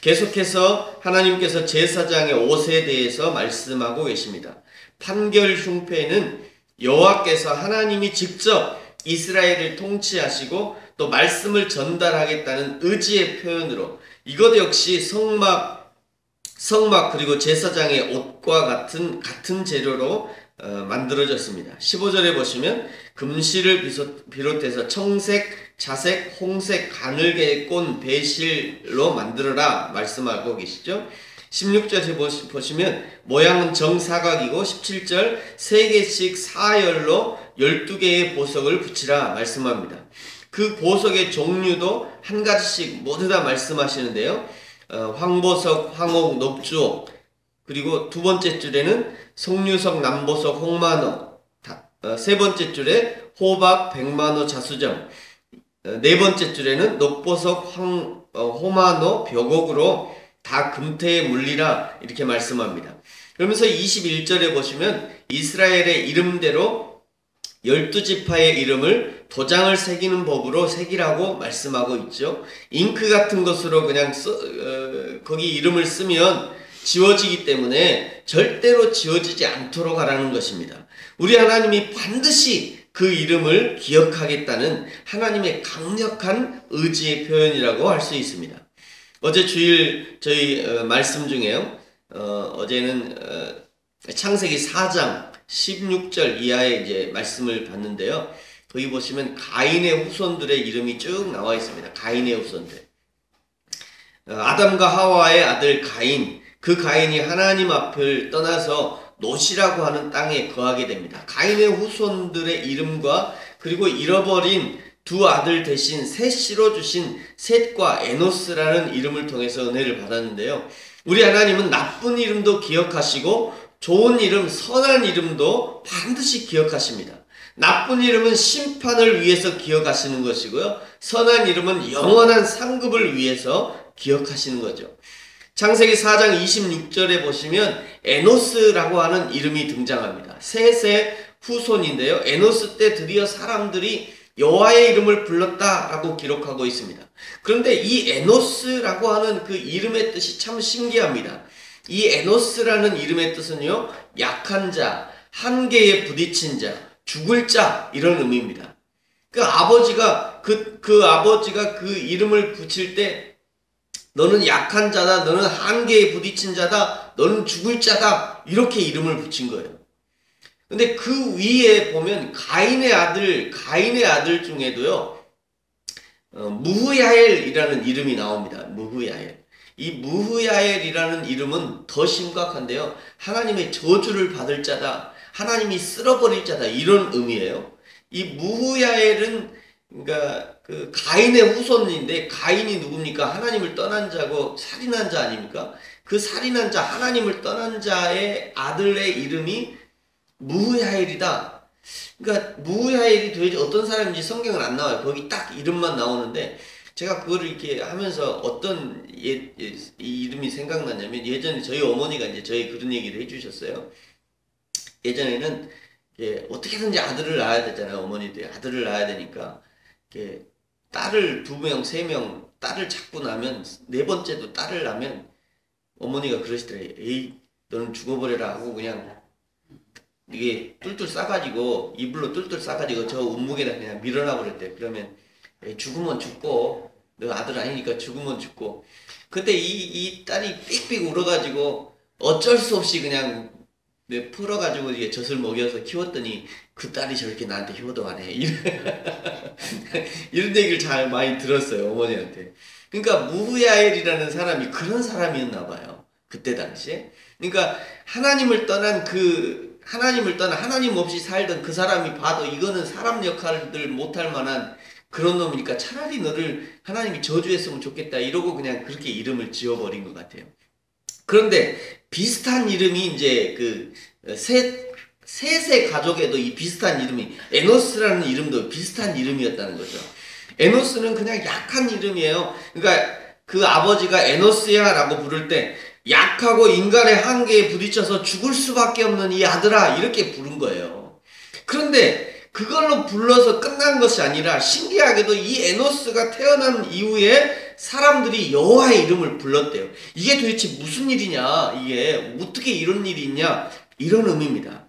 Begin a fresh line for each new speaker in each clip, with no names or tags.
계속해서 하나님께서 제사장의 옷에 대해서 말씀하고 계십니다. 판결 흉패는 여호와께서 하나님이 직접 이스라엘을 통치하시고 또 말씀을 전달하겠다는 의지의 표현으로 이것 역시 성막 그리고 제사장의 옷과 같은 재료로 만들어졌습니다. 15절에 보시면 금실을 비롯해서 청색, 자색, 홍색, 가늘게 꼰 배실로 만들어라 말씀하고 계시죠. 16절에 보시면 모양은 정사각이고 17절 3개씩 사열로 12개의 보석을 붙이라 말씀합니다. 그 보석의 종류도 한 가지씩 모두 다 말씀하시는데요. 황보석, 황옥, 녹주옥, 그리고 두 번째 줄에는 송유석, 남보석, 홍만호, 세 번째 줄에 호박, 백만호, 자수정, 네 번째 줄에는 녹보석, 호만호, 벽옥으로 다 금태에 물리라 이렇게 말씀합니다. 그러면서 21절에 보시면 이스라엘의 이름대로 12지파의 이름을 도장을 새기는 법으로 새기라고 말씀하고 있죠. 잉크 같은 것으로 그냥 거기 이름을 쓰면 지워지기 때문에 절대로 지워지지 않도록 하라는 것입니다. 우리 하나님이 반드시 그 이름을 기억하겠다는 하나님의 강력한 의지의 표현이라고 할 수 있습니다. 어제 주일 저희 말씀 중에요. 어제는 창세기 4장 16절 이하의 이제 말씀을 봤는데요. 거기 보시면 가인의 후손들의 이름이 쭉 나와 있습니다. 가인의 후손들. 아담과 하와의 아들 가인, 그 가인이 하나님 앞을 떠나서 노시라고 하는 땅에 거하게 됩니다. 가인의 후손들의 이름과 그리고 잃어버린 두 아들 대신 셋시로 주신 셋과 에노스라는 이름을 통해서 은혜를 받았는데요. 우리 하나님은 나쁜 이름도 기억하시고 좋은 이름, 선한 이름도 반드시 기억하십니다. 나쁜 이름은 심판을 위해서 기억하시는 것이고요. 선한 이름은 영원한 상급을 위해서 기억하시는 거죠. 창세기 4장 26절에 보시면 에노스라고 하는 이름이 등장합니다. 셋의 후손인데요. 에노스 때 드디어 사람들이 여호와의 이름을 불렀다라고 기록하고 있습니다. 그런데 이 에노스라고 하는 그 이름의 뜻이 참 신기합니다. 이 에노스라는 이름의 뜻은요, 약한 자, 한계에 부딪힌 자, 죽을 자 이런 의미입니다. 그 아버지가 그 이름을 붙일 때 너는 약한 자다, 너는 한계에 부딪힌 자다, 너는 죽을 자다 이렇게 이름을 붙인 거예요. 근데 그 위에 보면 가인의 아들 중에도요, 무흐야엘이라는 이름이 나옵니다. 무흐야엘. 이 무흐야엘이라는 이름은 더 심각한데요. 하나님의 저주를 받을 자다, 하나님이 쓸어버릴 자다 이런 의미예요. 이 무흐야엘은 그러니까 그 가인의 후손인데 가인이 누굽니까? 하나님을 떠난 자고 살인한 자 아닙니까? 그 살인한 자, 하나님을 떠난 자의 아들의 이름이 무흐야엘이다. 그러니까 무흐야엘이 도대체 어떤 사람인지 성경은 안 나와요. 거기 딱 이름만 나오는데 제가 그거를 이렇게 하면서 어떤 이 이름이 생각나냐면 예전에 저희 어머니가 이제 저희 그런 얘기를 해주셨어요. 예전에는 어떻게든지 아들을 낳아야 되잖아요. 어머니들이 아들을 낳아야 되니까 딸을 2명, 3명 딸을 찾고 나면 네 번째도 딸을 낳으면 어머니가 그러시더래요. 에이 너는 죽어버려라 하고 그냥 이게 뚫뚫 싸가지고 이불로 뚫뚫 싸가지고 저 운목에다 그냥 밀어놔 버렸대. 그러면 죽으면 죽고 너 아들 아니니까 죽으면 죽고. 그때 이 딸이 삑삑 울어가지고 어쩔 수 없이 그냥 풀어가지고 이게 젖을 먹여서 키웠더니 그 딸이 저렇게 나한테 효도하네. 이런 얘기를 잘 많이 들었어요, 어머니한테. 그러니까 무흐야엘이라는 사람이 그런 사람이었나 봐요. 그때 당시에. 그러니까 하나님을 떠난 하나님 없이 살던 그 사람이 봐도 이거는 사람 역할들 못할 만한 그런 놈이니까 차라리 너를 하나님이 저주했으면 좋겠다 이러고 그냥 그렇게 이름을 지어버린 것 같아요. 그런데 비슷한 이름이 이제 셋의 가족에도 이 비슷한 이름이 에노스라는 이름도 비슷한 이름이었다는 거죠. 에노스는 그냥 약한 이름이에요. 그러니까 그 아버지가 에노스야 라고 부를 때 약하고 인간의 한계에 부딪혀서 죽을 수밖에 없는 이 아들아 이렇게 부른 거예요. 그런데 그걸로 불러서 끝난 것이 아니라 신기하게도 이 에노스가 태어난 이후에 사람들이 여호와의 이름을 불렀대요. 이게 도대체 무슨 일이냐, 이게 어떻게 이런 일이 있냐, 이런 의미입니다.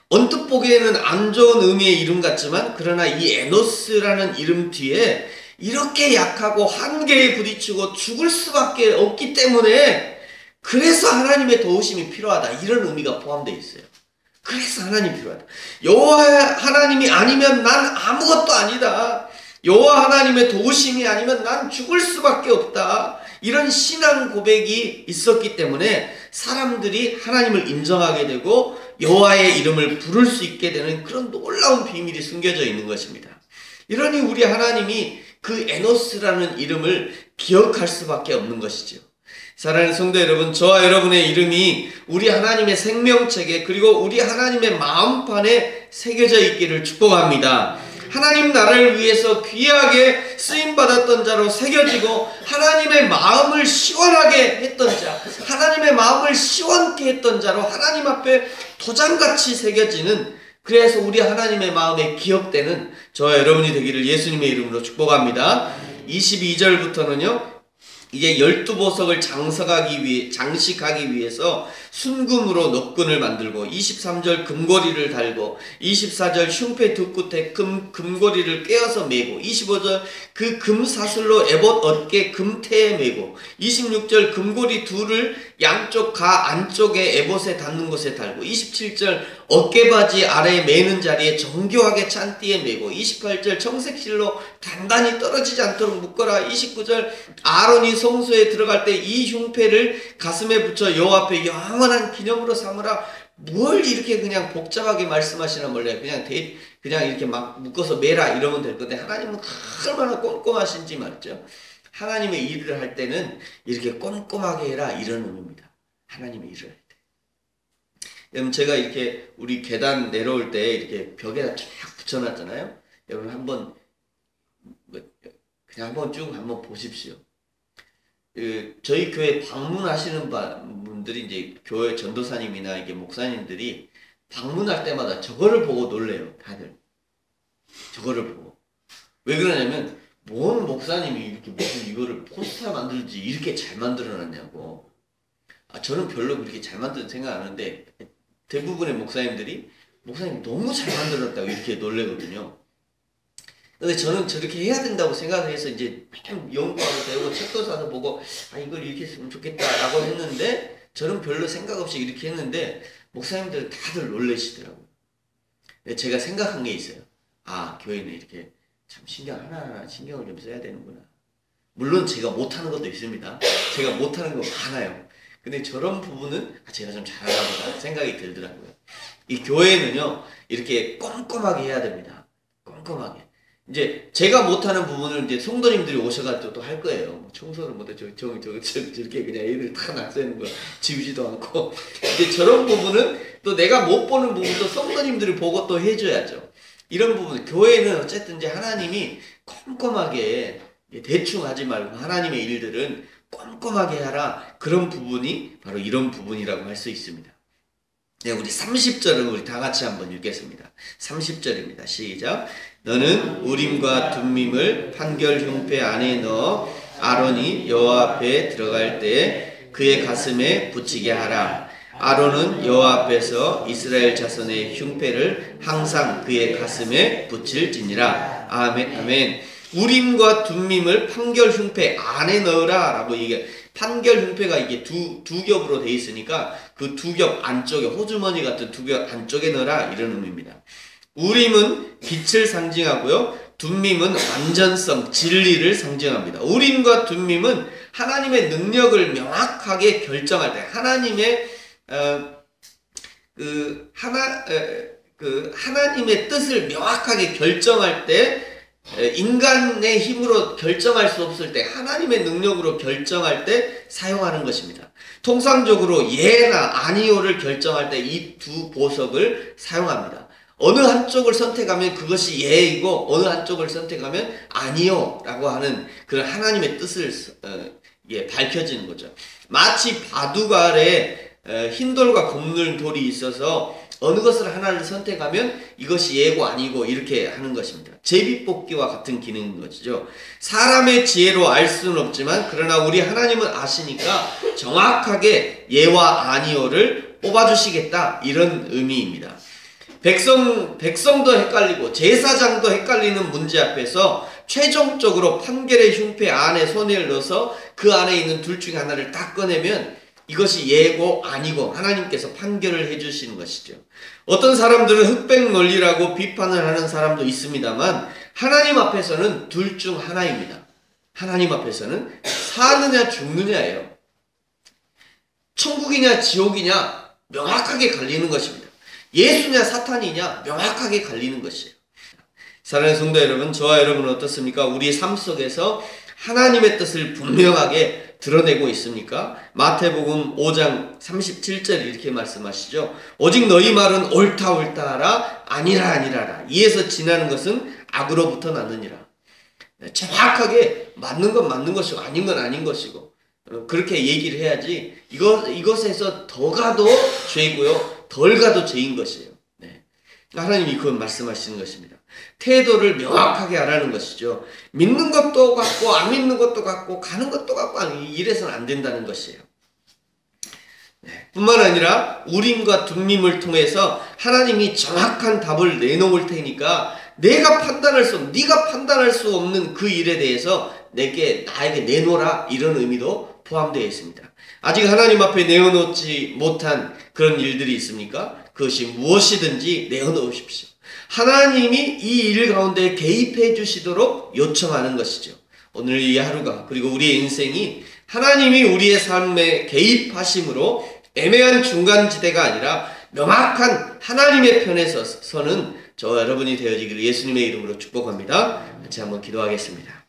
언뜻 보기에는 안 좋은 의미의 이름 같지만, 그러나 이 에노스라는 이름 뒤에 이렇게 약하고 한계에 부딪히고 죽을 수밖에 없기 때문에, 그래서 하나님의 도우심이 필요하다, 이런 의미가 포함되어 있어요. 그래서 하나님이 필요하다. 여호와 하나님이 아니면 난 아무것도 아니다. 여호와 하나님의 도우심이 아니면 난 죽을 수밖에 없다. 이런 신앙 고백이 있었기 때문에 사람들이 하나님을 인정하게 되고 여호와의 이름을 부를 수 있게 되는 그런 놀라운 비밀이 숨겨져 있는 것입니다. 이러니 우리 하나님이 그 에노스라는 이름을 기억할 수밖에 없는 것이죠. 사랑하는 성도 여러분, 저와 여러분의 이름이 우리 하나님의 생명책에, 그리고 우리 하나님의 마음판에 새겨져 있기를 축복합니다. 하나님 나라를 위해서 귀하게 쓰임받았던 자로 새겨지고, 하나님의 마음을 시원하게 했던 자, 하나님의 마음을 시원케 했던 자로 하나님 앞에 도장같이 새겨지는, 그래서 우리 하나님의 마음에 기억되는 저와 여러분이 되기를 예수님의 이름으로 축복합니다. 22절부터는요 이제 12보석을 장식하기 위해서 순금으로 노끈을 만들고, 23절 금고리를 달고, 24절 흉패 두 끝에 금고리를 꿰어서 매고, 25절 그 금사슬로 에봇 어깨 금태에 매고, 26절 금고리 둘을 양쪽 가 안쪽에 에봇에 닿는 곳에 달고, 27절 어깨바지 아래에 매는 자리에 정교하게 찬띠에 매고, 28절 청색실로 단단히 떨어지지 않도록 묶어라. 29절 아론이 성소에 들어갈 때 이 흉패를 가슴에 붙여 여호와 앞에 영원한 기념으로 삼으라. 뭘 이렇게 그냥 복잡하게 말씀하시나 몰라요. 그냥 이렇게 막 묶어서 매라 이러면 될 건데, 하나님은 얼마나 꼼꼼하신지 말이죠. 하나님의 일을 할 때는 이렇게 꼼꼼하게 해라, 이런 의미입니다. 하나님의 일을 할 때. 여러분, 제가 이렇게 우리 계단 내려올 때 이렇게 벽에다 쫙 붙여놨잖아요. 여러분 한번 그냥 한번 보십시오. 저희 교회 방문하시는 분들이, 이제 교회 전도사님이나 이게 목사님들이 방문할 때마다 저거를 보고 놀래요. 다들 저거를 보고. 왜 그러냐면, 뭔 목사님이 이렇게 무슨 이거를 포스터 만들지 이렇게 잘 만들어놨냐고. 저는 별로 그렇게 잘 만든 생각 안 하는데, 대부분의 목사님들이 목사님 너무 잘 만들었다고 이렇게 놀래거든요. 근데 저는 저렇게 해야 된다고 생각해서 이제 연구하고 배우고 책도 사서 보고, 이걸 이렇게 했으면 좋겠다라고 했는데, 저는 별로 생각 없이 이렇게 했는데 목사님들 다들 놀라시더라고요. 제가 생각한 게 있어요. 교회는 이렇게 참 하나하나 신경을 좀 써야 되는구나. 물론 제가 못하는 것도 있습니다. 제가 못하는 거 많아요. 근데 저런 부분은 제가 좀 잘하나 보다 생각이 들더라고요. 이 교회는요 이렇게 꼼꼼하게 해야 됩니다. 꼼꼼하게. 이제 제가 못하는 부분을 이제 성도님들이 오셔가지고 또 할 거예요. 청소를 못해 저렇게 그냥 애들 다 놔두는 거 지우지도 않고. 이제 저런 부분은 또 내가 못 보는 부분도 성도님들이 보고 또 해줘야죠. 이런 부분, 교회는 어쨌든 이제 하나님이 꼼꼼하게, 대충 하지 말고 하나님의 일들은 꼼꼼하게 하라. 그런 부분이 바로 이런 부분이라고 할 수 있습니다. 네, 우리 30절은 우리 다 같이 한번 읽겠습니다. 30절입니다. 시작. 너는 우림과 둠밈을 판결 흉패 안에 넣어 아론이 여호와 앞에 들어갈 때 그의 가슴에 붙이게 하라. 아론은 여호와 앞에서 이스라엘 자손의 흉패를 항상 그의 가슴에 붙일지니라. 아멘, 아멘. 우림과 둠밈을 판결 흉패 안에 넣으라 라고 얘기해. 판결 흉패가 이게 두 겹으로 돼 있으니까 그 두 겹 안쪽에, 호주머니 같은 두 겹 안쪽에 넣으라, 이런 의미입니다. 우림은 빛을 상징하고요, 둠밈은 완전성, 진리를 상징합니다. 우림과 둠밈은 하나님의 능력을 명확하게 결정할 때, 하나님의 하나님의 뜻을 명확하게 결정할 때, 인간의 힘으로 결정할 수 없을 때, 하나님의 능력으로 결정할 때 사용하는 것입니다. 통상적으로 예나 아니오를 결정할 때 이 두 보석을 사용합니다. 어느 한쪽을 선택하면 그것이 예이고, 어느 한쪽을 선택하면 아니오라고 하는 그런 하나님의 뜻을 밝혀지는 거죠. 마치 바둑알에 흰 돌과 검은 돌이 있어서 어느 것을 하나를 선택하면 이것이 예고 아니고 이렇게 하는 것입니다. 제비뽑기와 같은 기능인 것이죠. 사람의 지혜로 알 수는 없지만 그러나 우리 하나님은 아시니까 정확하게 예와 아니오를 뽑아주시겠다, 이런 의미입니다. 백성도 헷갈리고 제사장도 헷갈리는 문제 앞에서 최종적으로 판결의 흉패 안에 손을 넣어서 그 안에 있는 둘 중에 하나를 딱 꺼내면 이것이 예고 아니고 하나님께서 판결을 해주시는 것이죠. 어떤 사람들은 흑백 논리라고 비판을 하는 사람도 있습니다만 하나님 앞에서는 둘 중 하나입니다. 하나님 앞에서는 사느냐 죽느냐예요. 천국이냐 지옥이냐 명확하게 갈리는 것입니다. 예수냐 사탄이냐 명확하게 갈리는 것이에요. 사랑하는 성도 여러분, 저와 여러분은 어떻습니까? 우리의 삶 속에서 하나님의 뜻을 분명하게 드러내고 있습니까? 마태복음 5장 37절 이렇게 말씀하시죠. 오직 너희 말은 옳다 옳다 하라, 아니라 아니라라. 이에서 지나는 것은 악으로부터 났느니라. 정확하게 맞는 건 맞는 것이고 아닌 건 아닌 것이고 그렇게 얘기를 해야지 이것에서 더 가도 죄이고요, 덜 가도 죄인 것이에요. 네. 하나님이 그건 말씀하시는 것입니다. 태도를 명확하게 하라는 것이죠. 믿는 것도 같고 안 믿는 것도 같고 가는 것도 같고 이래서는 안 된다는 것이에요. 네. 뿐만 아니라 우림과 둠림을 통해서 하나님이 정확한 답을 내놓을 테니까 네가 판단할 수 없는 그 일에 대해서 나에게 내놓으라, 이런 의미도 포함되어 있습니다. 아직 하나님 앞에 내어놓지 못한 그런 일들이 있습니까? 그것이 무엇이든지 내어놓으십시오. 하나님이 이 일 가운데 개입해 주시도록 요청하는 것이죠. 오늘 이 하루가, 그리고 우리의 인생이 하나님이 우리의 삶에 개입하심으로 애매한 중간지대가 아니라 명확한 하나님의 편에 서는 저와 여러분이 되어지기를 예수님의 이름으로 축복합니다. 같이 한번 기도하겠습니다.